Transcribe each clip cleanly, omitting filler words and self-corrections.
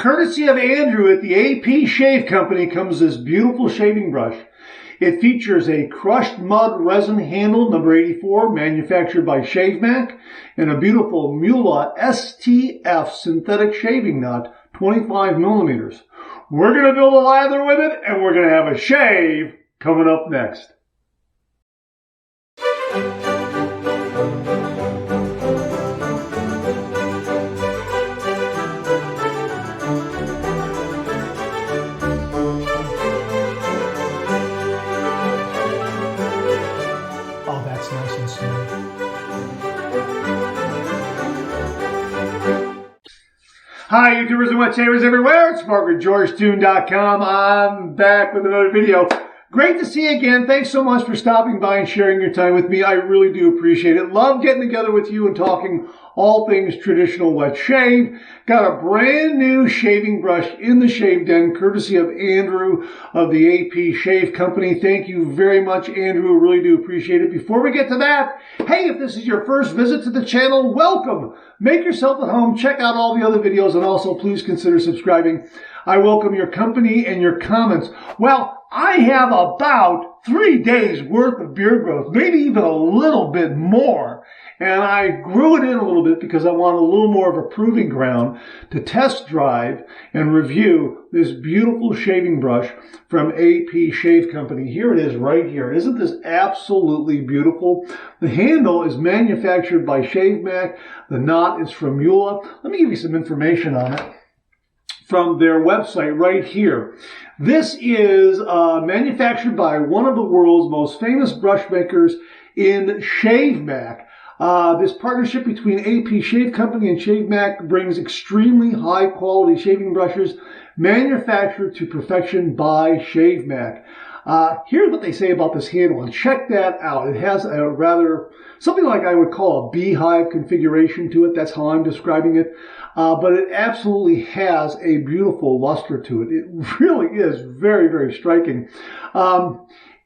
Courtesy of Andrew at the AP Shave Company comes this beautiful shaving brush. It features a crushed mud resin handle, number 84, manufactured by Shavemac, and a beautiful Muhle STF synthetic shaving nut, 25 millimeters. We're going to build a lather with it, and we're going to have a shave coming up next. Oh, that's nice and smooth. Hi, YouTubers and wet shavers everywhere. It's Mark with GeorgeToon.com. I'm back with another video. Great to see you again. Thanks so much for stopping by and sharing your time with me. I really do appreciate it. Love getting together with you and talking all things traditional wet shave. Got a brand new shaving brush in the shave den, courtesy of Andrew of the AP Shave Company. Thank you very much, Andrew. Really do appreciate it. Before we get to that, hey, if this is your first visit to the channel, welcome. Make yourself at home. Check out all the other videos, and also please consider subscribing. I welcome your company and your comments. Well, I have about 3 days worth of beard growth, maybe even a little bit more. And I grew it in a little bit because I want a little more of a proving ground to test drive and review this beautiful shaving brush from AP Shave Company. Here it is right here. Isn't this absolutely beautiful? The handle is manufactured by Shavemac. The knot is from Mühle. Let me give you some information on it from their website right here. This is manufactured by one of the world's most famous brush makers in Shavemac. This partnership between AP Shave Company and Shavemac brings extremely high quality shaving brushes manufactured to perfection by Shavemac. Here's what they say about this handle, and check that out. It has a rather, something like I would call a beehive configuration to it. That's how I'm describing it. But it absolutely has a beautiful luster to it. It really is very, very striking.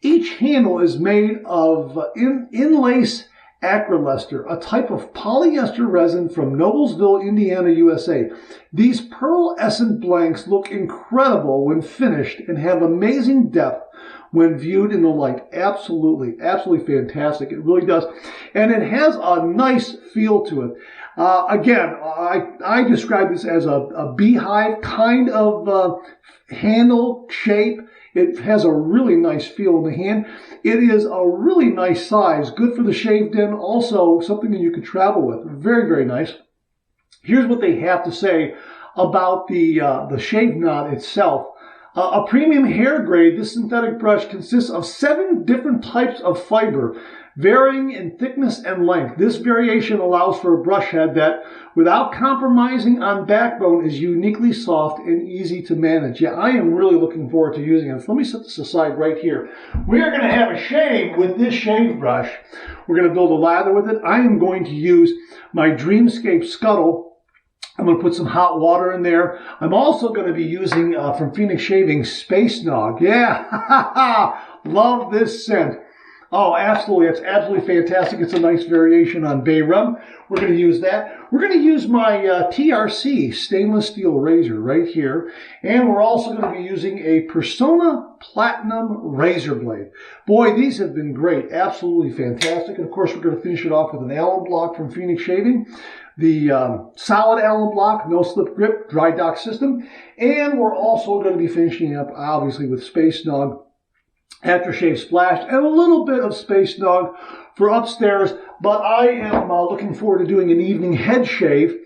Each handle is made of inlace acrylester, a type of polyester resin from Noblesville, Indiana, USA. These pearlescent blanks look incredible when finished and have amazing depth when viewed in the light. Absolutely, absolutely fantastic. It really does. And it has a nice feel to it. Again, I describe this as a beehive kind of handle shape. It has a really nice feel in the hand. It is a really nice size, good for the shave den, also something that you could travel with. Very, very nice. Here's what they have to say about the shave knot itself. A premium hair grade, this synthetic brush consists of 7 different types of fiber, varying in thickness and length. This variation allows for a brush head that, without compromising on backbone, is uniquely soft and easy to manage. Yeah, I am really looking forward to using it. So let me set this aside right here. We are going to have a shave with this shave brush. We're going to build a lather with it. I am going to use my Dreamscape Scuttle. I'm going to put some hot water in there. I'm also going to be using, from Phoenix Shaving, Space Nog. Yeah, love this scent. Oh, absolutely. It's absolutely fantastic. It's a nice variation on bay rum. We're going to use that. We're going to use my TRC stainless steel razor right here. And we're also going to be using a Persona Platinum razor blade. Boy, these have been great. Absolutely fantastic. And of course, we're going to finish it off with an Allen block from Phoenix Shaving. The solid Allen block, no slip grip, dry dock system. And we're also going to be finishing up, obviously, with Space Nog Aftershave Splash and a little bit of Space Nog for upstairs. But I am looking forward to doing an evening head shave.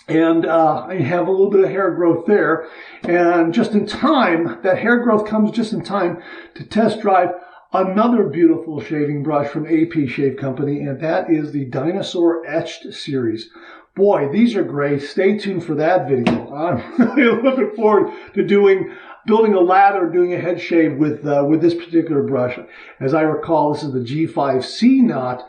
And I have a little bit of hair growth there. And just in time, that hair growth comes just in time to test drive another beautiful shaving brush from AP Shave Company, and that is the Dinosaur Etched series. Boy, these are great. Stay tuned for that video. I'm really looking forward to building a lather, doing a head shave with this particular brush. As I recall, this is the G5C knot,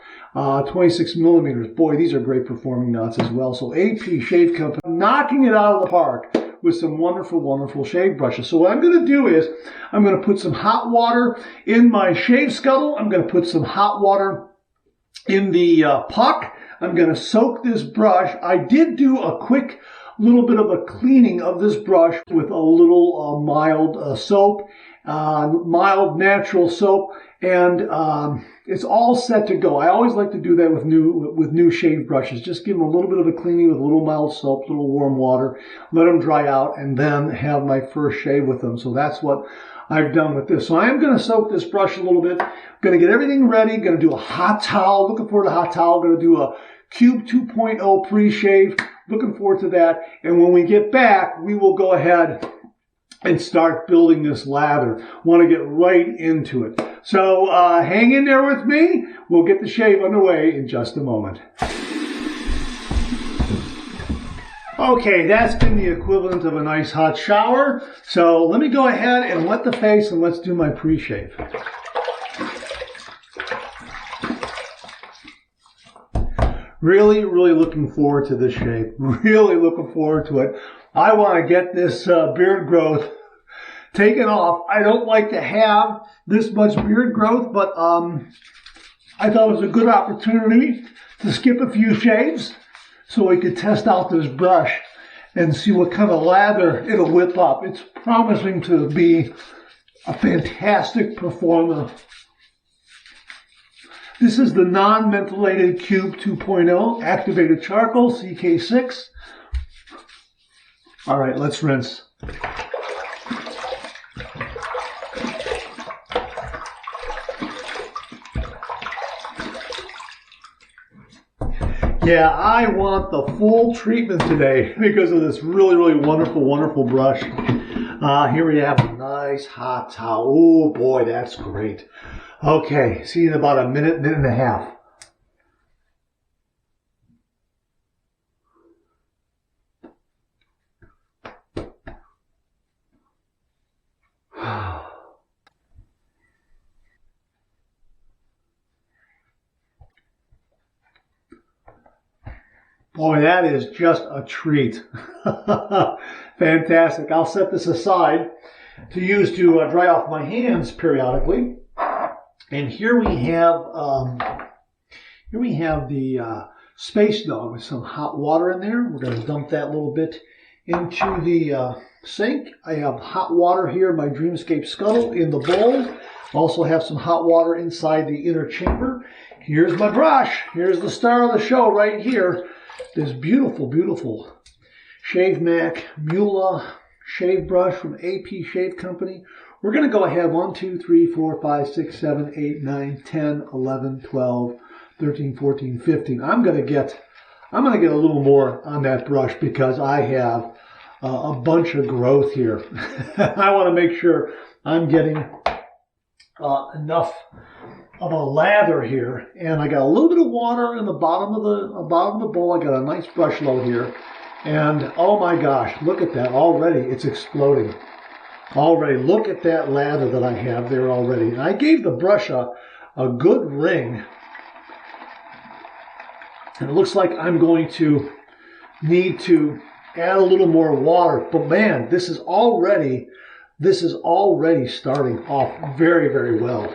26 millimeters. Boy, these are great performing knots as well. So AP Shave Company knocking it out of the park with some wonderful, wonderful shave brushes. So what I'm going to do is I'm going to put some hot water in my shave scuttle. I'm going to put some hot water in the puck. I'm going to soak this brush. I did do a quick little bit of a cleaning of this brush with a little mild soap, mild natural soap, and it's all set to go. I always like to do that with new shave brushes. Just give them a little bit of a cleaning with a little mild soap, a little warm water, let them dry out, and then have my first shave with them. So that's what I've done with this. So I am going to soak this brush a little bit. Going to get everything ready. Going to do a hot towel. Looking forward to a hot towel. Going to do a Cube 2.0 pre-shave. Looking forward to that. And when we get back, we will go ahead and start building this lather. Want to get right into it. So hang in there with me. We'll get the shave underway in just a moment. Okay, that's been the equivalent of a nice hot shower. So let me go ahead and wet the face and let's do my pre-shave. Really, really looking forward to this shave. Really looking forward to it. I want to get this beard growth taken off. I don't like to have this much beard growth, but I thought it was a good opportunity to skip a few shaves so we could test out this brush and see what kind of lather it'll whip up. It's promising to be a fantastic performer. This is the non-mentholated Cube 2.0 activated charcoal CK6. All right, let's rinse. Yeah, I want the full treatment today because of this really, really wonderful, wonderful brush. Here we have a nice hot towel. Oh boy, that's great. Okay, see you in about a minute, minute and a half. Boy, that is just a treat. Fantastic. I'll set this aside to use to dry off my hands periodically. And here we have the Space Dog with some hot water in there. We're going to dump that little bit into the sink. I have hot water here in my Dreamscape Scuttle in the bowl. Also have some hot water inside the inner chamber. Here's my brush. Here's the star of the show right here. This beautiful, beautiful Shavemac Mühle shave brush from AP Shave Company. We're going to go ahead 1, 2, 3, 4, 5, 6, 7, 8, 9, 10, 11, 12, 13, 14, 15. I'm going to get a little more on that brush because I have a bunch of growth here. I want to make sure I'm getting enough of a lather here, and I got a little bit of water in the bottom of the bowl. I got a nice brush load here, and oh my gosh, look at that already! It's exploding. Already, look at that lather that I have there already. And I gave the brush a good ring, and it looks like I'm going to need to add a little more water. But man, this is already starting off very, very well.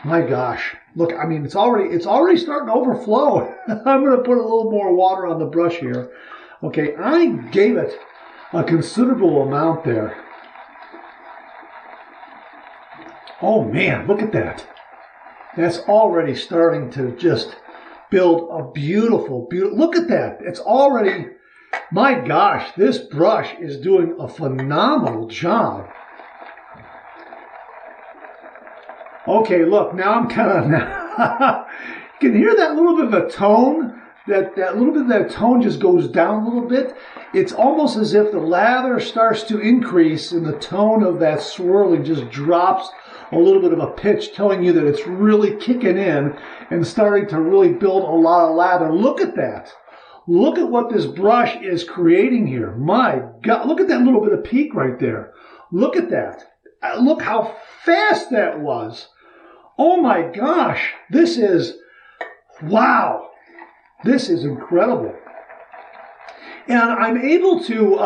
My gosh, look, I mean, it's already starting to overflow. I'm going to put a little more water on the brush here. Okay, I gave it a considerable amount there. Oh man, look at that. That's already starting to just build a beautiful, look at that. It's already, my gosh, this brush is doing a phenomenal job. Okay, look, now I'm kind of, you can hear that little bit of a tone, that little bit of that tone just goes down a little bit. It's almost as if the lather starts to increase and the tone of that swirling just drops a little bit of a pitch, telling you that it's really kicking in and starting to really build a lot of lather. Look at that. Look at what this brush is creating here. My God, look at that little bit of peak right there. Look at that. Look how fast that was. Oh my gosh, this is, wow, this is incredible. And I'm able to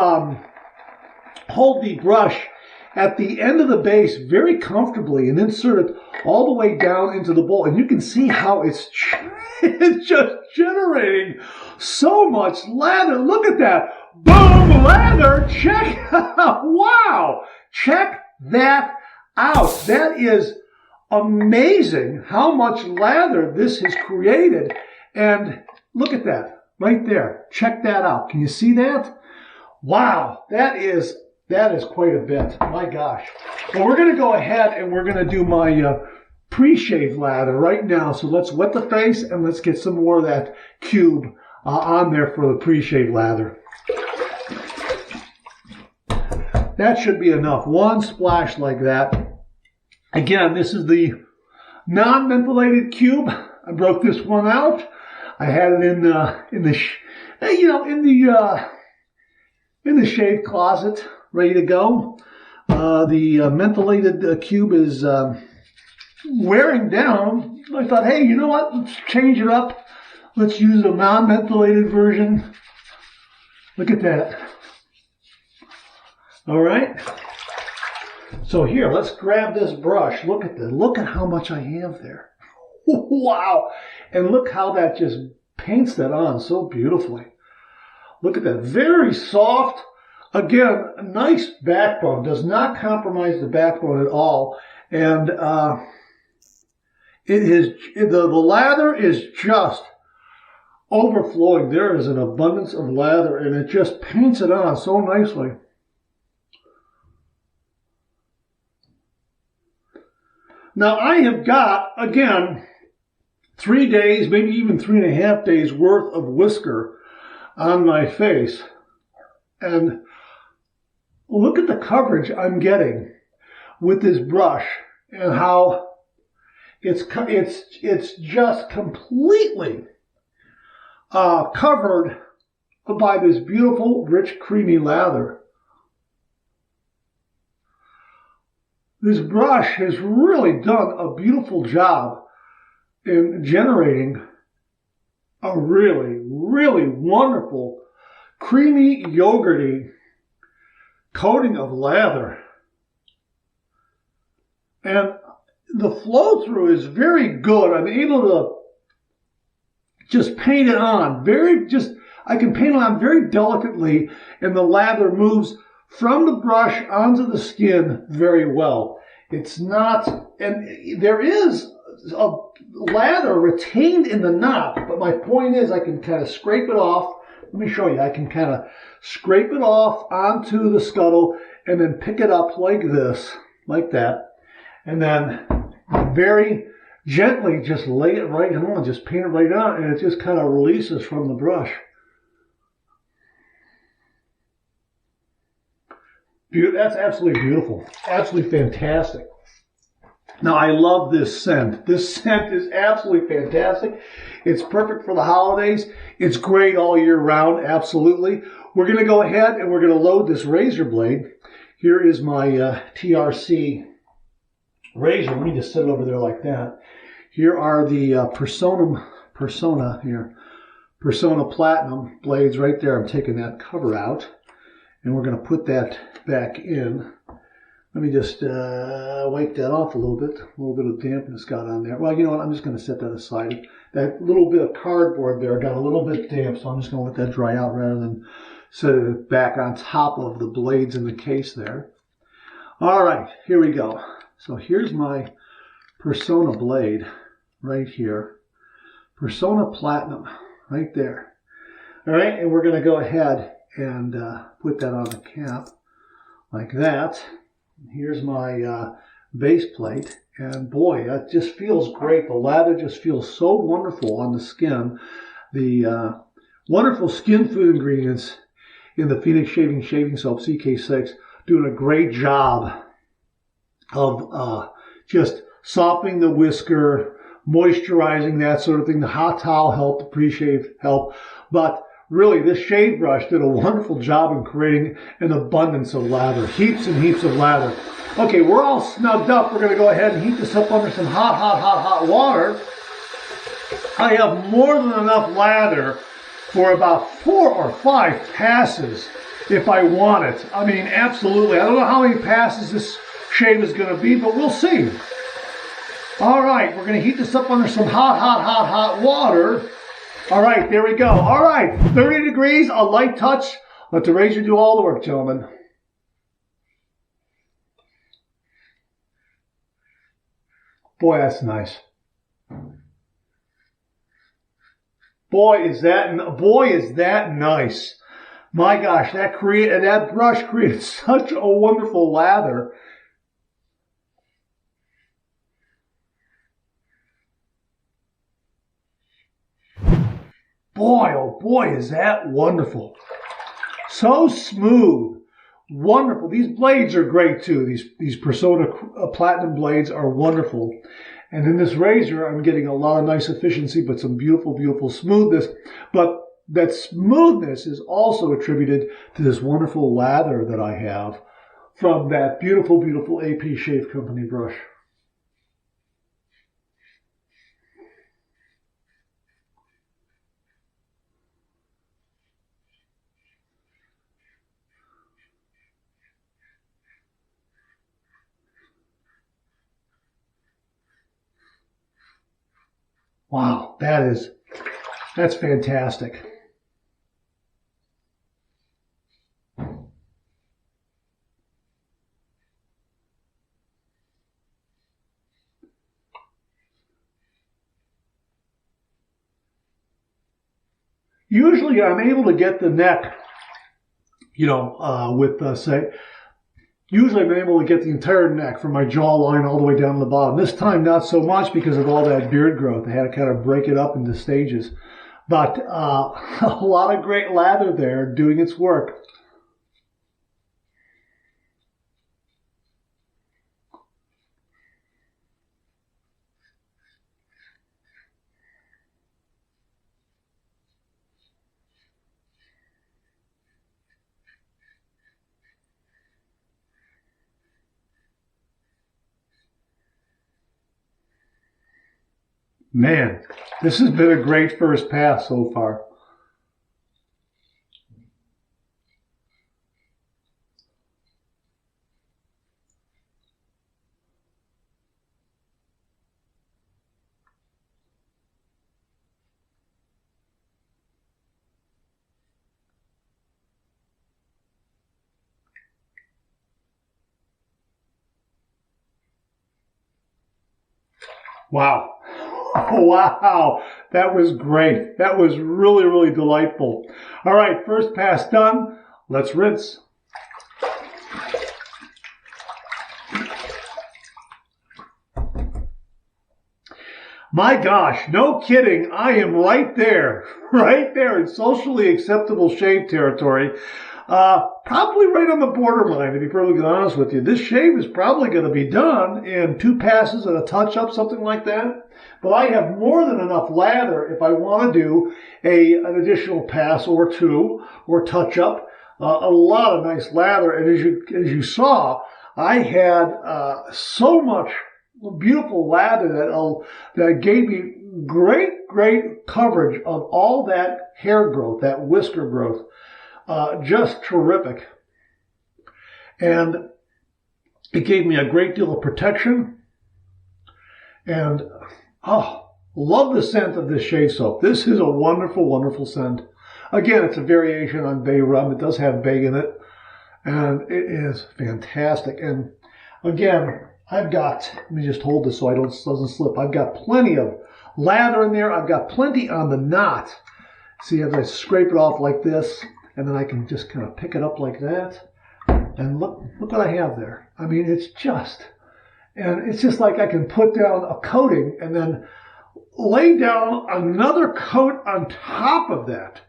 hold the brush at the end of the base very comfortably and insert it all the way down into the bowl. And you can see how it's just generating so much lather. Look at that. Boom! some lather. Check, wow, check that out. That is amazing how much lather this has created. And look at that right there. Check that out. Can you see that? Wow, that is quite a bit. My gosh. Well, we're going to go ahead and we're going to do my pre-shave lather right now. So let's wet the face and let's get some more of that cube on there for the pre-shave lather. That should be enough. One splash like that. Again, this is the non-mentholated cube. I broke this one out. I had it in the shave closet, ready to go. The mentholated cube is wearing down. I thought, hey, you know what? Let's change it up. Let's use a non-mentholated version. Look at that. All right. So here, let's grab this brush. Look at this. Look at how much I have there. Wow. And look how that just paints that on so beautifully. Look at that. Very soft. Again, a nice backbone. Does not compromise the backbone at all. And the lather is just overflowing. There is an abundance of lather, and it just paints it on so nicely. Now, I have got, again, 3 days, maybe even 3.5 days worth of whisker on my face. And look at the coverage I'm getting with this brush and how it's just completely covered by this beautiful, rich, creamy lather. This brush has really done a beautiful job in generating a really, really wonderful, creamy, yogurty coating of lather. And the flow through is very good. I'm able to just paint it on. I can paint it on very delicately, and the lather moves from the brush onto the skin very well. It's not, and there is a lather retained in the knot, but my point is I can kind of scrape it off. Let me show you. I can kind of scrape it off onto the scuttle and then pick it up like this, like that, and then very gently just lay it right on, just paint it right on, and it just kind of releases from the brush. That's absolutely beautiful. Absolutely fantastic. Now, I love this scent. This scent is absolutely fantastic. It's perfect for the holidays. It's great all year round, absolutely. We're going to go ahead and we're going to load this razor blade. Here is my TRC razor. Let me just set it over there like that. Here are the Persona Platinum blades right there. I'm taking that cover out, and we're going to put that back in. Let me just wipe that off a little bit of dampness got on there. Well, you know what? I'm just going to set that aside. That little bit of cardboard there got a little bit damp, so I'm just going to let that dry out rather than set it back on top of the blades in the case there. All right, here we go. So here's my Persona blade right here. Persona Platinum right there. All right, and we're going to go ahead and put that on the cap like that. Here's my base plate, and boy, that just feels great. The lather just feels so wonderful on the skin. The wonderful skin food ingredients in the Phoenix Shaving Soap CK6 doing a great job of just softening the whisker, moisturizing, that sort of thing. The hot towel helped, the pre-shave helped, but really, this shave brush did a wonderful job in creating an abundance of lather. Heaps and heaps of lather. Okay, we're all snugged up. We're going to go ahead and heat this up under some hot water. I have more than enough lather for about 4 or 5 passes if I want it. I mean, absolutely. I don't know how many passes this shave is going to be, but we'll see. All right, we're going to heat this up under some hot water. All right, there we go. All right, 30 degrees, a light touch Let the razor do all the work, gentlemen. Boy, that's nice. Boy, is that nice. My gosh, that brush created such a wonderful lather. Boy, oh boy, is that wonderful. So smooth. Wonderful. These blades are great too. These Persona Platinum blades are wonderful. And in this razor, I'm getting a lot of nice efficiency, but some beautiful, beautiful smoothness. But that smoothness is also attributed to this wonderful lather that I have from that beautiful, beautiful AP Shave Company brush. Wow, that's fantastic. Usually I'm able to get the neck, usually I'm able to get the entire neck from my jawline all the way down to the bottom. This time not so much because of all that beard growth. I had to kind of break it up into stages. But a lot of great lather there doing its work. Man, this has been a great first pass so far. Wow. Oh, wow. That was great. That was really, really delightful. All right, first pass done. Let's rinse. My gosh, no kidding. I am right there in socially acceptable shave territory. Probably right on the borderline, to be perfectly honest with you. This shave is probably going to be done in 2 passes and a touch-up, something like that. But I have more than enough lather if I want to do an additional pass or 2 or touch-up. A lot of nice lather. And as you saw, I had so much beautiful lather that gave me great coverage of all that hair growth, that whisker growth. Just terrific. And it gave me a great deal of protection. And, love the scent of this shave soap. This is a wonderful, wonderful scent. Again, it's a variation on bay rum. It does have bay in it. And it is fantastic. And again, let me just hold this so it doesn't slip. I've got plenty of lather in there. I've got plenty on the knot. See, as I scrape it off like this, and then I can just kind of pick it up like that. And look what I have there. I mean, it's just like I can put down a coating and then lay down another coat on top of that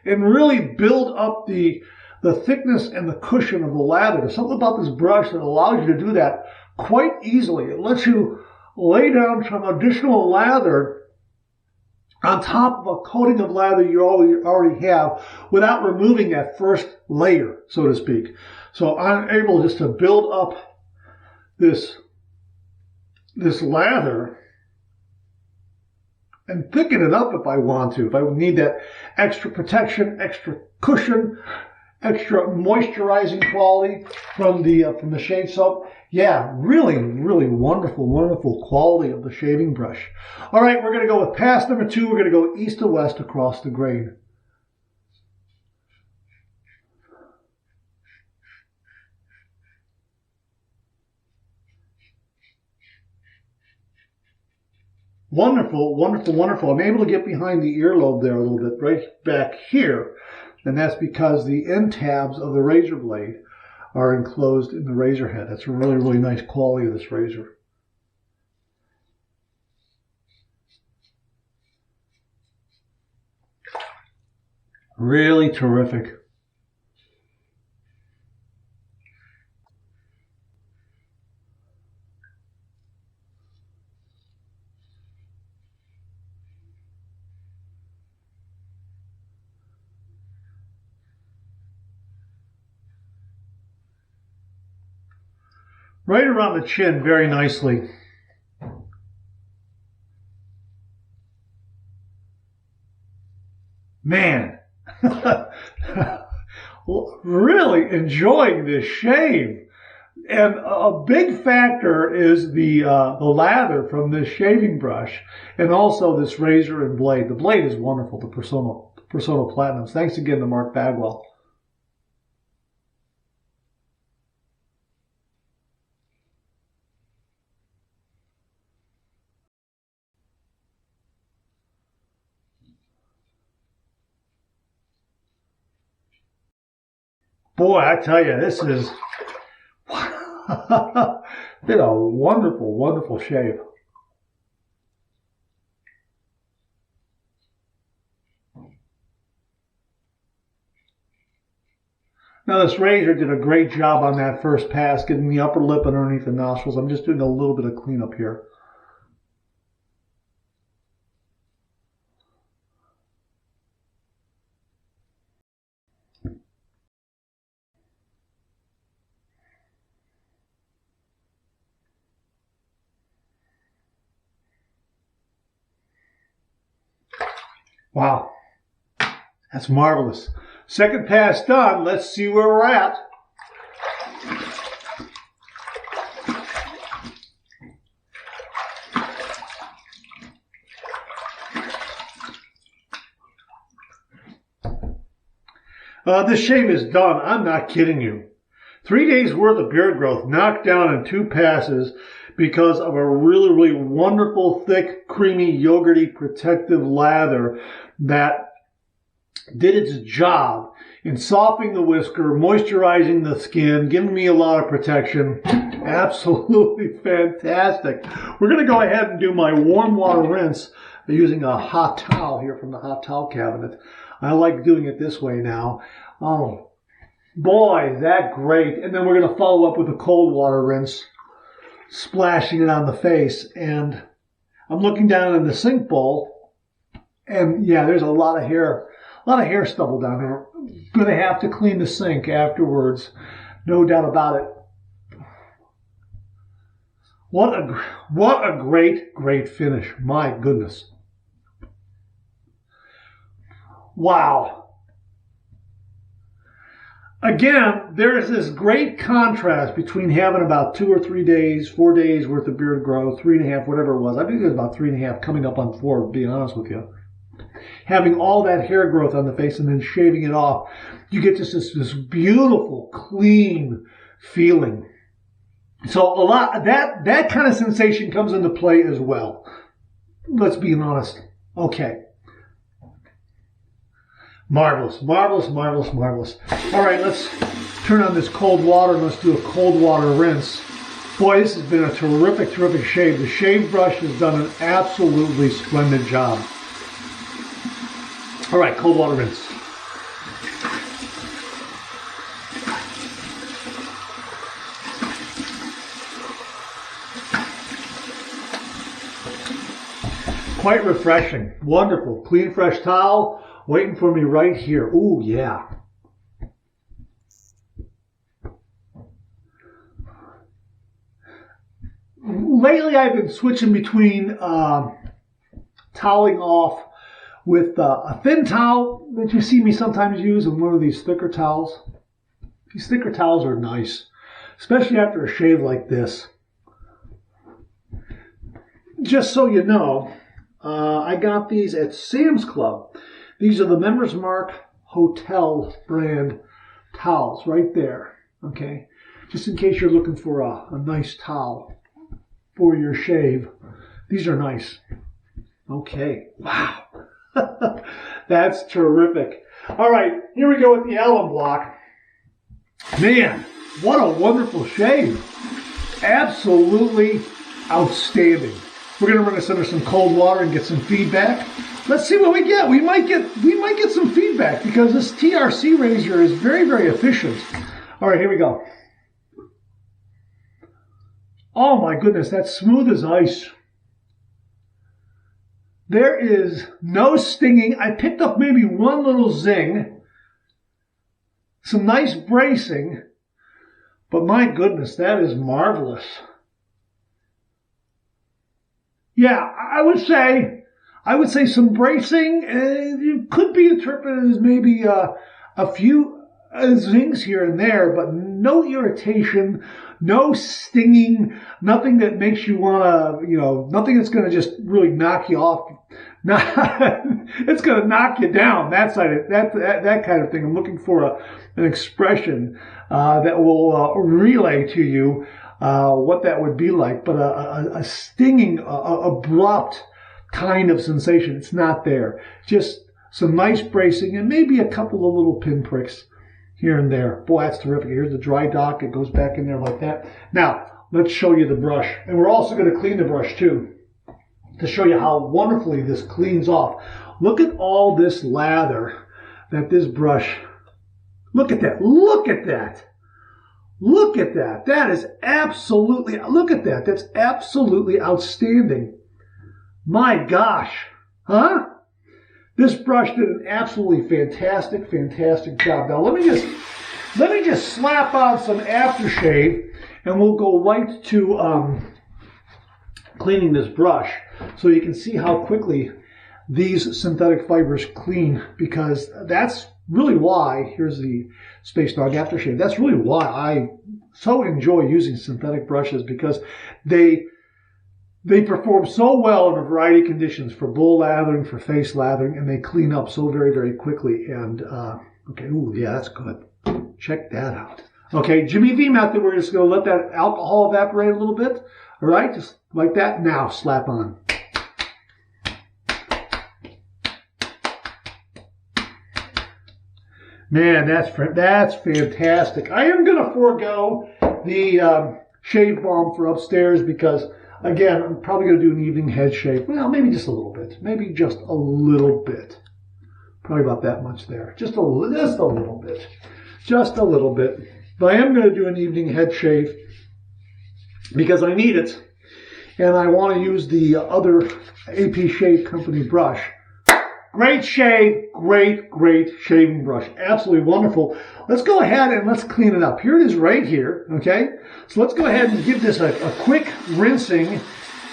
and really build up the thickness and the cushion of the lather. There's something about this brush that allows you to do that quite easily. It lets you lay down some additional lather on top of a coating of lather you already have without removing that first layer, so to speak. So I'm able just to build up this lather and thicken it up if I want to. If I need that extra protection, extra cushion, extra moisturizing quality from the shave soap. Yeah, really, really wonderful, wonderful quality of the shaving brush. All right, we're going to go with pass number 2. We're going to go east to west across the grain. Wonderful, wonderful, wonderful. I'm able to get behind the earlobe there a little bit, right back here. And that's because the end tabs of the razor blade are enclosed in the razor head. That's a really, really nice quality of this razor. Really terrific. Right around the chin very nicely. Man, really enjoying this shave. And a big factor is the lather from this shaving brush and also this razor and blade. The blade is wonderful, the Persona Platinums. Thanks again to Mark Bagwell. Boy, I tell you, this is been a wonderful, wonderful shave. Now this razor did a great job on that first pass, getting the upper lip underneath the nostrils. I'm just doing a little bit of cleanup here. Wow, that's marvelous. Second pass done. Let's see where we're at. This shave is done. I'm not kidding you. 3 days worth of beard growth knocked down in 2 passes because of a really, really wonderful, thick, creamy, yogurty, protective lather that did its job in softening the whisker, moisturizing the skin, giving me a lot of protection. Absolutely fantastic. We're going to go ahead and do my warm water rinse using a hot towel here from the hot towel cabinet. I like doing it this way now. Oh, boy, is that great. And then we're going to follow up with a cold water rinse, splashing it on the face. And I'm looking down in the sink bowl, and yeah, there's a lot of hair stubble down there. Going to have to clean the sink afterwards, no doubt about it. What a great, great finish. My goodness. Wow. Again, there's this great contrast between having about 2 or 3 days, 4 days worth of beard growth, 3.5, whatever it was. I think it was about 3.5, coming up on 4, to be honest with you. Having all that hair growth on the face and then shaving it off, you get just this beautiful, clean feeling. So a lot that kind of sensation comes into play as well. Let's be honest. Okay. Marvelous, marvelous, marvelous, marvelous. All right, let's turn on this cold water and let's do a cold water rinse. Boy, this has been a terrific, terrific shave. The shave brush has done an absolutely splendid job. All right, cold water rinse. Quite refreshing. Wonderful. Clean, fresh towel. Waiting for me right here. Ooh, yeah. Lately, I've been switching between toweling off with a thin towel that you see me sometimes use and one of these thicker towels. These thicker towels are nice, especially after a shave like this. Just so you know, I got these at Sam's Club. These are the Members Mark Hotel brand towels right there, okay? Just in case you're looking for a nice towel for your shave. These are nice. Okay, wow. That's terrific. All right, here we go with the alum block. Man, what a wonderful shave. Absolutely outstanding. We're going to run this under some cold water and get some feedback. Let's see what we get. We might get some feedback because this TRC razor is very, very efficient. All right, here we go. Oh my goodness, that's smooth as ice. There is no stinging. I picked up maybe one little zing. Some nice bracing. But my goodness, that is marvelous. Yeah, I would say some bracing. It could be interpreted as maybe a few zings here and there, but no irritation, no stinging, nothing that makes you want to, nothing that's going to just really knock you off. It's going to knock you down. That kind of thing. I'm looking for an expression that will relay to you what that would be like, but a stinging, abrupt kind of sensation. It's not there. Just some nice bracing and maybe a couple of little pinpricks here and there. Boy, that's terrific. Here's the dry dock. It goes back in there like that. Now, let's show you the brush. And we're also going to clean the brush too to show you how wonderfully this cleans off. Look at all this lather that this brush, look at that. Look at that. Look at that. That is absolutely, look at that. That's absolutely outstanding. My gosh. Huh? This brush did an absolutely fantastic, fantastic job. Now let me just slap on some aftershave and we'll go right to cleaning this brush so you can see how quickly these synthetic fibers clean, because that's really why, here's the Space Dog aftershave, that's really why I so enjoy using synthetic brushes, because they perform so well in a variety of conditions, for bull lathering, for face lathering, and they clean up so very, very quickly. And, okay, ooh, yeah, that's good. Check that out. Okay, Jimmy V method, we're just going to let that alcohol evaporate a little bit. All right, just like that. Now, slap on. Man, that's fantastic. I am going to forego the shave balm for upstairs because, again, I'm probably going to do an evening head shave. Well, maybe just a little bit. Maybe just a little bit. Probably about that much there. Just a little bit. Just a little bit. But I am going to do an evening head shave because I need it. And I want to use the other AP Shave Company brush. Great shave. Great, great shaving brush. Absolutely wonderful. Let's go ahead and let's clean it up. Here it is right here, okay? So let's go ahead and give this a quick rinsing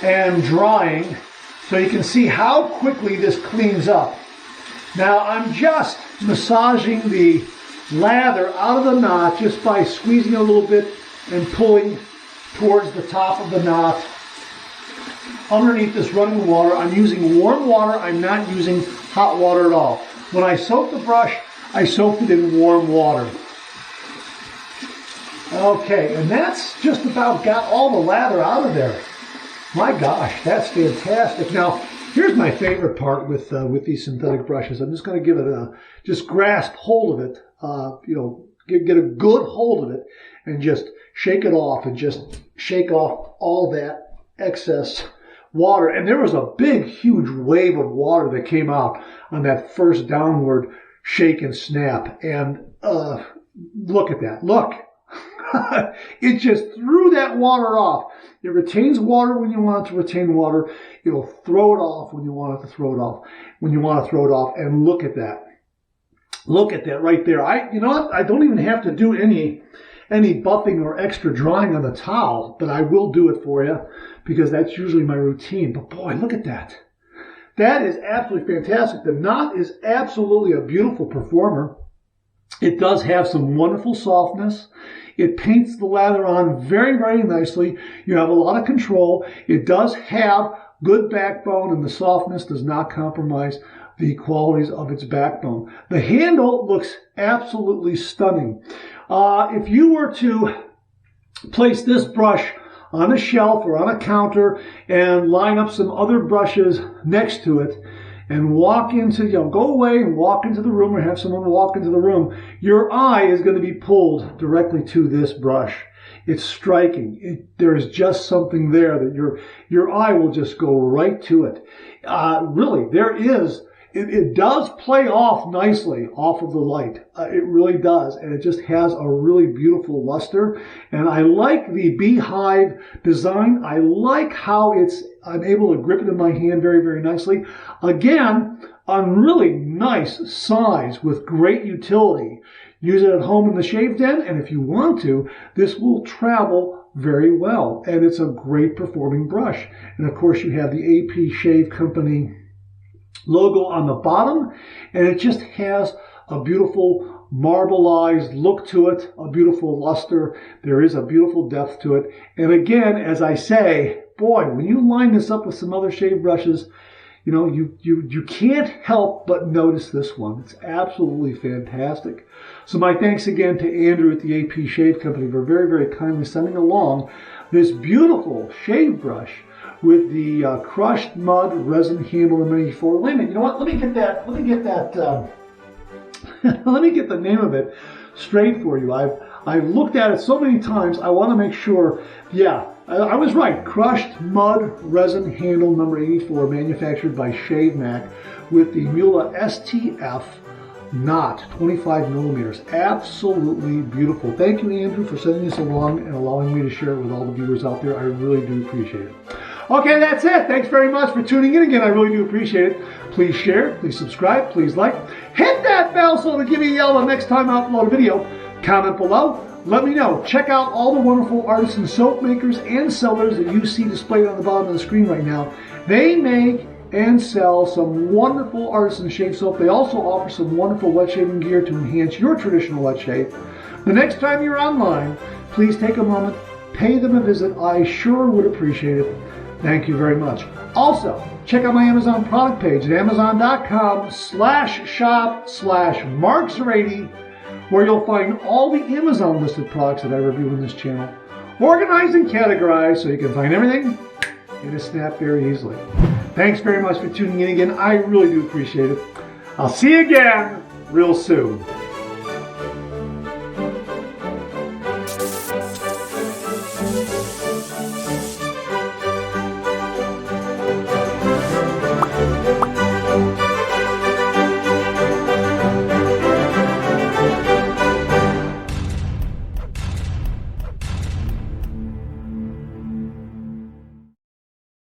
and drying so you can see how quickly this cleans up. Now, I'm just massaging the lather out of the knot just by squeezing a little bit and pulling towards the top of the knot underneath this running water. I'm using warm water. I'm not using hot water at all. When I soak the brush, I soaked it in warm water. Okay, and that's just about got all the lather out of there. My gosh, that's fantastic. Now, here's my favorite part with these synthetic brushes. I'm just going to give it just grasp hold of it, get a good hold of it and just shake it off and just shake off all that excess water. And there was a big, huge wave of water that came out on that first downward shake and snap. And look at that. Look. It just threw that water off. It retains water when you want it to retain water. It'll throw it off when you want it to throw it off. When you want to throw it off. And look at that. Look at that right there. You know what? I don't even have to do any buffing or extra drying on the towel, but I will do it for you because that's usually my routine. But boy, look at that. That is absolutely fantastic. The knot is absolutely a beautiful performer. It does have some wonderful softness. It paints the lather on very, very nicely. You have a lot of control. It does have good backbone, and the softness does not compromise the qualities of its backbone. The handle looks absolutely stunning. If you were to place this brush on a shelf or on a counter and line up some other brushes next to it and walk into, go away and walk into the room or have someone walk into the room, your eye is going to be pulled directly to this brush. It's striking. There's just something there that your eye will just go right to it. Really, it does play off nicely off of the light. It really does. And it just has a really beautiful luster. And I like the beehive design. I like how I'm able to grip it in my hand very, very nicely. Again, a really nice size with great utility. Use it at home in the shave den, and if you want to, this will travel very well. And it's a great performing brush. And of course, you have the AP Shave Company logo on the bottom, and it just has a beautiful marbleized look to it, a beautiful luster. There is a beautiful depth to it. And again, as I say, boy, when you line this up with some other shave brushes, you can't help but notice this one. It's absolutely fantastic. So my thanks again to Andrew at the AP Shave Company for very, very kindly sending along this beautiful shave brush with the crushed mud resin handle number 84. Wait a minute, you know what? Let me get the name of it straight for you. I've looked at it so many times. I want to make sure. Yeah, I was right. Crushed mud resin handle number 84, manufactured by Shavemac with the Muhle STF knot, 25 millimeters. Absolutely beautiful. Thank you, Andrew, for sending this along and allowing me to share it with all the viewers out there. I really do appreciate it. Okay, that's it. Thanks very much for tuning in again. I really do appreciate it. Please share, please subscribe, please like. Hit that bell so it'll give you a yell the next time I upload a video. Comment below. Let me know. Check out all the wonderful artisan soap makers and sellers that you see displayed on the bottom of the screen right now. They make and sell some wonderful artisan shave soap. They also offer some wonderful wet shaving gear to enhance your traditional wet shave. The next time you're online, please take a moment, pay them a visit. I sure would appreciate it. Thank you very much. Also, check out my Amazon product page at amazon.com/shop/marks80, where you'll find all the Amazon listed products that I review in this channel, organized and categorized so you can find everything in a snap very easily. Thanks very much for tuning in again. I really do appreciate it. I'll see you again real soon.